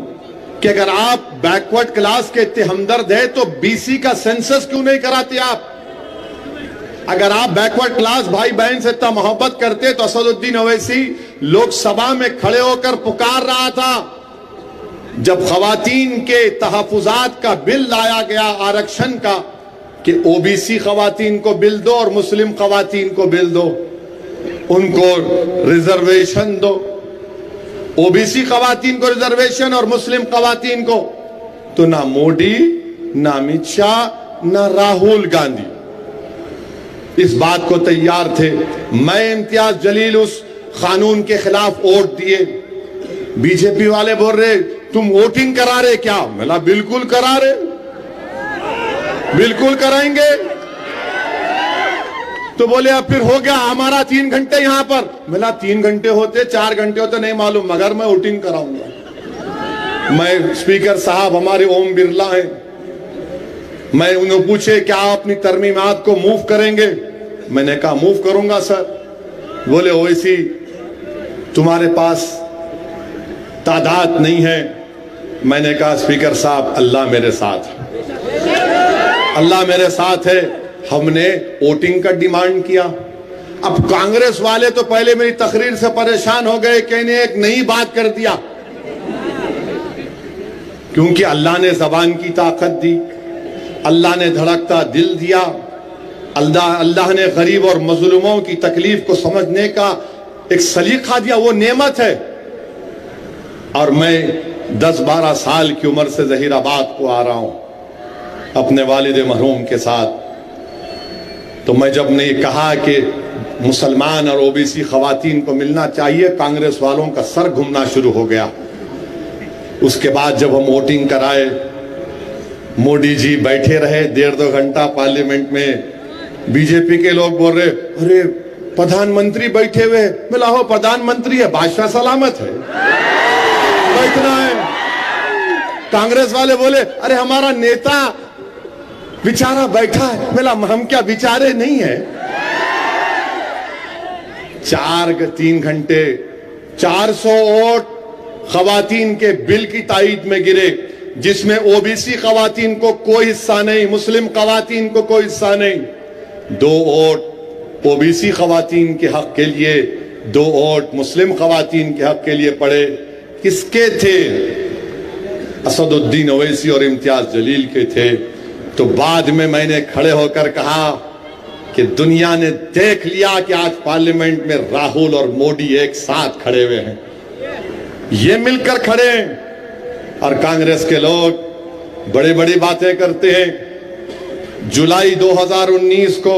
کہ اگر آپ بیکورڈ کلاس کے اتنے ہمدرد ہیں تو BC کا سینسس کیوں نہیں کراتے آپ؟ اگر آپ بیکورڈ کلاس بھائی بہن سے اتنا محبت کرتے تو اسد الدین اویسی لوک سبھا میں کھڑے ہو کر پکار رہا تھا جب خواتین کے تحفظات کا بل لایا گیا, آرکشن کا, کہ OBC خواتین کو بل دو اور مسلم خواتین کو بل دو, ان کو ریزرویشن دو. OBC خواتین کو ریزرویشن اور مسلم خواتین کو. تو نہ موڈی, نہ امت شاہ, نہ راہل گاندھی اس بات کو تیار تھے. میں امتیاز جلیل اس قانون کے خلاف ووٹ دیے. BJP والے بول رہے تم ووٹنگ کرا رہے کیا؟ میں نے بالکل کرا رہے, بالکل کرائیں گے. تو بولے اب پھر ہو گیا ہمارا 3 گھنٹے یہاں پر. میں نے 3 گھنٹے ہوتے, 4 گھنٹے ہوتے نہیں معلوم, مگر میں ووٹنگ کراؤں گا. میں اسپیکر صاحب ہمارے اوم برلا ہیں, میں انہوں پوچھے کیا آپ اپنی ترمیمات کو موو کریں گے؟ میں نے کہا موو کروں گا سر. بولے اویسی تمہارے پاس تعداد نہیں ہے. میں نے کہا اسپیکر صاحب اللہ میرے ساتھ, اللہ میرے ساتھ ہے. ہم نے ووٹنگ کا ڈیمانڈ کیا. اب کانگریس والے تو پہلے میری تقریر سے پریشان ہو گئے کہ انہیں ایک نئی بات کر دیا, کیونکہ اللہ نے زبان کی طاقت دی, اللہ نے دھڑکتا دل دیا, اللہ نے غریب اور مظلوموں کی تکلیف کو سمجھنے کا ایک سلیقہ دیا, وہ نعمت ہے. اور میں 10-12 سال کی عمر سے ظہیر آباد کو آ رہا ہوں اپنے والد مرحوم کے ساتھ. تو میں جب نے یہ کہا کہ مسلمان اور OBC خواتین کو ملنا چاہیے, کانگریس والوں کا سر گھومنا شروع ہو گیا. اس کے بعد جب ہم ووٹنگ کرائے, موڈی جی بیٹھے رہے 1.5-2 گھنٹہ پارلیمنٹ میں. BJP کے لوگ بول رہے ارے پردھان منتری بیٹھے ہوئے. میں لاہو پردھان منتری ہے, بادشاہ سلامت ہے, بیٹھنا ہے. کانگریس والے بولے ارے ہمارا نیتا بیچارہ بیٹھا ہے. میں ہم کیا بیچارے نہیں ہیں؟ 3 گھنٹے 400 ووٹ خواتین کے بل کی تائید میں گرے, جس میں OBC خواتین کو کوئی حصہ نہیں, مسلم خواتین کو کوئی حصہ نہیں. 2 ووٹ OBC خواتین کے حق کے لیے, 2 ووٹ مسلم خواتین کے حق کے لیے پڑے. کس کے تھے؟ اسد الدین اویسی اور امتیاز جلیل کے تھے. تو بعد میں نے کھڑے ہو کر کہا کہ دنیا نے دیکھ لیا کہ آج پارلیمنٹ میں راہل اور موڈی ایک ساتھ کھڑے ہوئے ہیں, یہ مل کر کھڑے ہیں. اور کانگریس کے لوگ بڑی بڑی باتیں کرتے ہیں. جولائی 2019 کو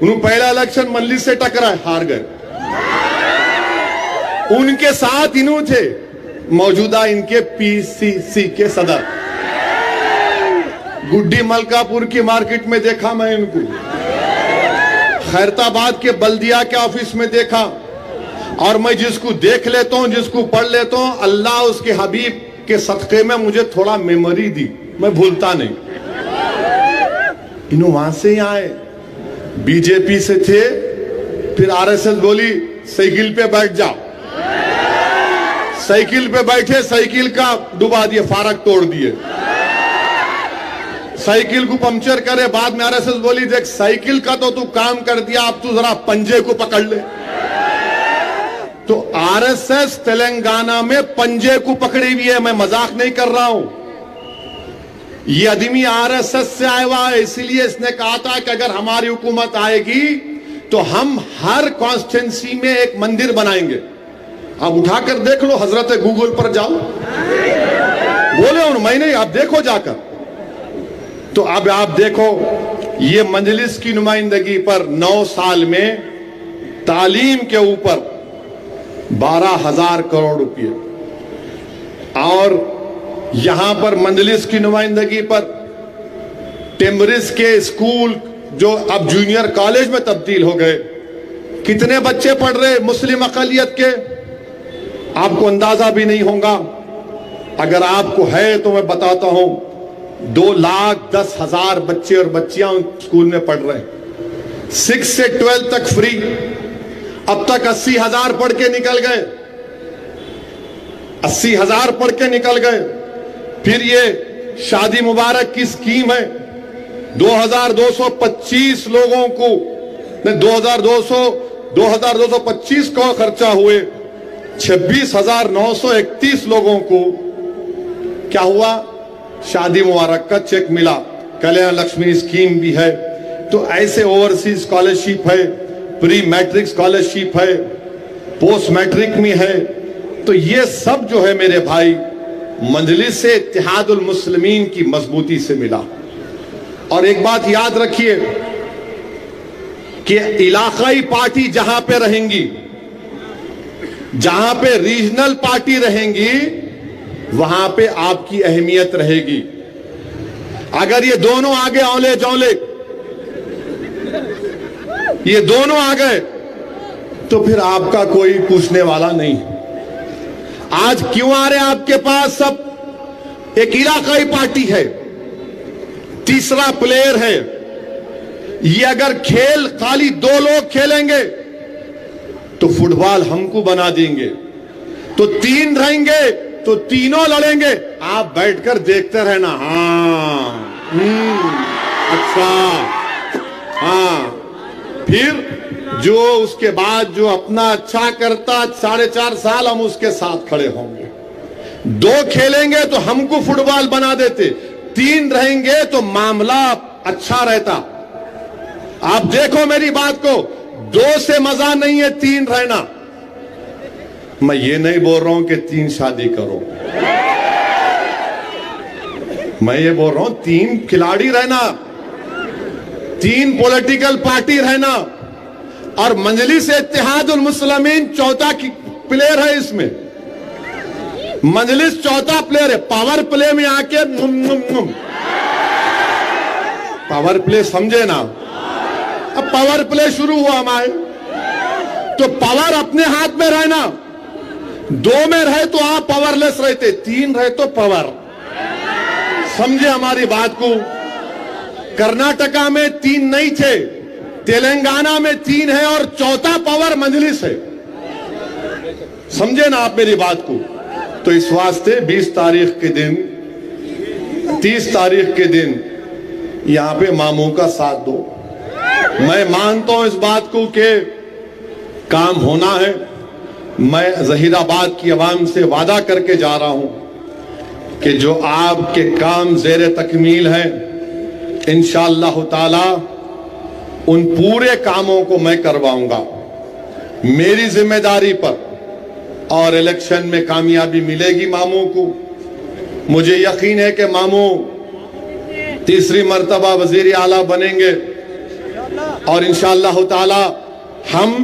انہوں پہلا الیکشن مجلس سے ٹکرائے، ہار گئے. ان کے ساتھ انہوں تھے موجودہ ان کے پی سی سی کے صدر. گڈی ملکا پور کی مارکیٹ میں دیکھا میں ان کو، خیرتآباد کے بلدیہ کے آفس میں دیکھا. اور میں جس کو دیکھ لیتا ہوں، جس کو پڑھ لیتا ہوں، اللہ اس کے حبیب کے صدقے میں مجھے تھوڑا میموری دی، میں بھولتا نہیں. انہوں وہاں سے ہی آئے، بی جے پی سے تھے، پھر آر ایس ایس بولی سائیکل پہ بیٹھ جاؤ. سائیکل پہ بیٹھے، سائیکل کا ڈبا دیے، فارق توڑ دیے، سائیکل کو پنکچر کرے. بعد میں آر ایس ایس بولی دیکھ سائیکل کا تو کام کر دیا، اب تو ذرا پنجے کو پکڑ لے. تو آر ایس ایس تلنگانہ میں پنجے کو پکڑی ہوئی ہے، میں مذاق نہیں کر رہا ہوں. یہ آدمی آر ایس ایس سے آیا ہوا ہے، اسی لیے اس نے کہا تھا کہ اگر ہماری حکومت آئے گی تو ہم ہر کانسٹینسی میں ایک مندر بنائیں گے. آپ اٹھا کر دیکھ لو، حضرت گوگل پر جاؤ، بولے انہوں میں نہیں، آپ دیکھو جا کر. تو اب آپ دیکھو یہ مجلس کی نمائندگی پر 9 سال میں تعلیم کے اوپر 12,000 کروڑ روپے، اور یہاں پر مجلس کی نمائندگی پر ٹیمرس کے اسکول جو اب جونیئر کالج میں تبدیل ہو گئے، کتنے بچے پڑھ رہے مسلم اقلیت کے، آپ کو اندازہ بھی نہیں ہوگا. اگر آپ کو ہے تو میں بتاتا ہوں، 2,10,000 بچے اور بچیاں اسکول میں پڑھ رہے ہیں، 6 سے 12 تک فری. اب تک 80,000 پڑھ کے نکل گئے، 80,000 پڑھ کے نکل گئے. پھر یہ شادی مبارک کی سکیم ہے، 2,225 لوگوں کو، 2,225 کو خرچہ ہوئے، 26,931 لوگوں کو کیا ہوا، شادی مبارک کا چیک ملا. کلیان لکشمی سکیم بھی ہے. تو ایسے اوورسیز اسکالرشپ ہے، پری میٹرک اسکالرشپ ہے، پوسٹ میٹرک میں ہے. تو یہ سب جو ہے میرے بھائی مجلس سے اتحاد المسلمین کی مضبوطی سے ملا. اور ایک بات یاد رکھیے کہ علاقائی پارٹی جہاں پہ رہیں گی، جہاں پہ ریجنل پارٹی رہیں گی، وہاں پہ آپ کی اہمیت رہے گی. اگر یہ دونوں آگے اولے جولے، یہ دونوں آ گئے تو پھر آپ کا کوئی پوچھنے والا نہیں. آج کیوں آ رہے آپ کے پاس سب؟ ایک علاقائی پارٹی ہے، تیسرا پلیئر ہے. یہ اگر کھیل خالی 2 لوگ کھیلیں گے تو فٹ بال ہم کو بنا دیں گے. تو 3 رہیں گے تو تینوں لڑیں گے، آپ بیٹھ کر دیکھتے رہنا. ہاں اچھا، ہاں. پھر جو اس کے بعد جو اپنا اچھا کرتا 4.5 سال ہم اس کے ساتھ کھڑے ہوں گے. 2 کھیلیں گے تو ہم کو فٹ بال بنا دیتے، 3 رہیں گے تو معاملہ اچھا رہتا. آپ دیکھو میری بات کو، 2 سے مزہ نہیں ہے 3 رہنا. میں یہ نہیں بول رہا ہوں کہ 3 شادی کرو، میں یہ بول رہا ہوں 3 کھلاڑی رہنا، 3 پولیٹیکل پارٹی رہنا. اور مجلس اتحاد المسلمین چوتھا پلیئر ہے. اس میں مجلس چوتھا پلیئر ہے. پاور پلے میں آ کے پاور پلے سمجھے نا، اب پاور پلے شروع ہوا ہمارے. تو پاور اپنے ہاتھ میں رہنا. 2 میں رہے تو آپ پاور لیس رہتے، 3 رہے تو پاور. سمجھے ہماری بات کو. کرناٹکا میں 3 نہیں تھے، تلنگانہ میں 3 ہے، اور چوتھا پاور مجلس ہے. سمجھے نا آپ میری بات کو. تو اس واسطے 20 تاریخ کے دن، 30 تاریخ کے دن یہاں پہ ماموں کا ساتھ دو. میں مانتا ہوں اس بات کو کہ کام ہونا ہے. میں ظہیر آباد کی عوام سے وعدہ کر کے جا رہا ہوں کہ جو آپ کے کام زیر تکمیل ہیں، انشاءاللہ تعالی ان پورے کاموں کو میں کرواؤں گا میری ذمہ داری پر. اور الیکشن میں کامیابی ملے گی ماموں کو. مجھے یقین ہے کہ ماموں تیسری مرتبہ وزیر اعلیٰ بنیں گے اور انشاءاللہ تعالی ہم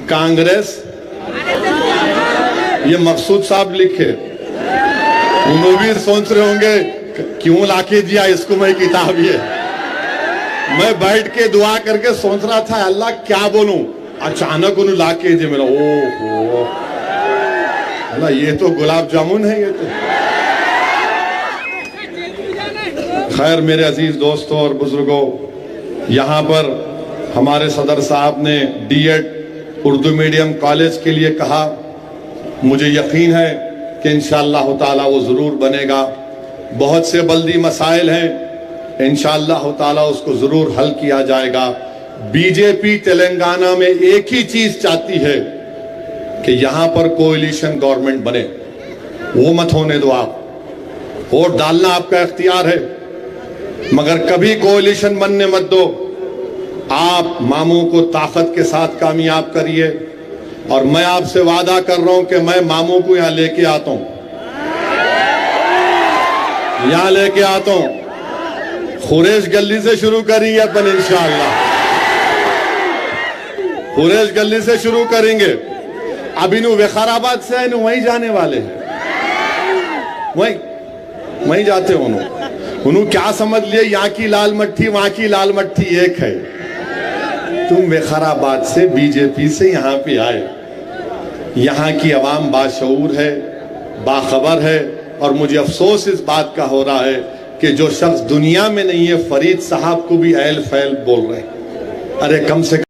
کانگریس یہ مقصود صاحب لکھے انہوں بھی سوچ رہے ہوں گے کیوں لاکے دیا اس کو میں کتاب یہ میں بیٹھ کے دعا کر کے سوچ رہا تھا اللہ کیا بولوں اچانک انہوں لاکے دیا میرا اوہ اللہ یہ تو گلاب جامن ہے یہ تو خیر میرے عزیز دوستوں اور بزرگوں یہاں پر ہمارے صدر صاحب نے D Ed Urdu medium college کے لیے کہا مجھے یقین ہے کہ انشاءاللہ تعالی وہ ضرور بنے گا بہت سے بلدی مسائل ہیں انشاءاللہ تعالی اس کو ضرور حل کیا جائے گا بی جے پی تلنگانہ میں ایک ہی چیز چاہتی ہے کہ یہاں پر کوئلیشن گورنمنٹ بنے وہ مت ہونے دو آپ ووٹ ڈالنا آپ کا اختیار ہے مگر کبھی کوئلیشن بننے مت دو آپ ماموں کو طاقت کے ساتھ کامیاب کریے اور میں آپ سے وعدہ کر رہا ہوں کہ میں ماموں کو یہاں لے کے آتا ہوں یہاں لے کے آتا ہوں خوریش گلی سے شروع کریں گے اپن انشاءاللہ خوریش گلی سے شروع کریں گے اب انہوں وقار آباد سے آئے وہیں جانے والے ہیں وہیں جاتے انہوں کیا سمجھ لیے یہاں کی لال مٹھی وہاں کی لال مٹھی ایک ہے تم وقار آباد سے بی جے پی سے یہاں پہ آئے یہاں کی عوام باشعور ہے باخبر ہے اور مجھے افسوس اس بات کا ہو رہا ہے کہ جو شخص دنیا میں نہیں ہے فرید صاحب کو بھی ایل فیل بول رہے ہیں ارے کم سے کم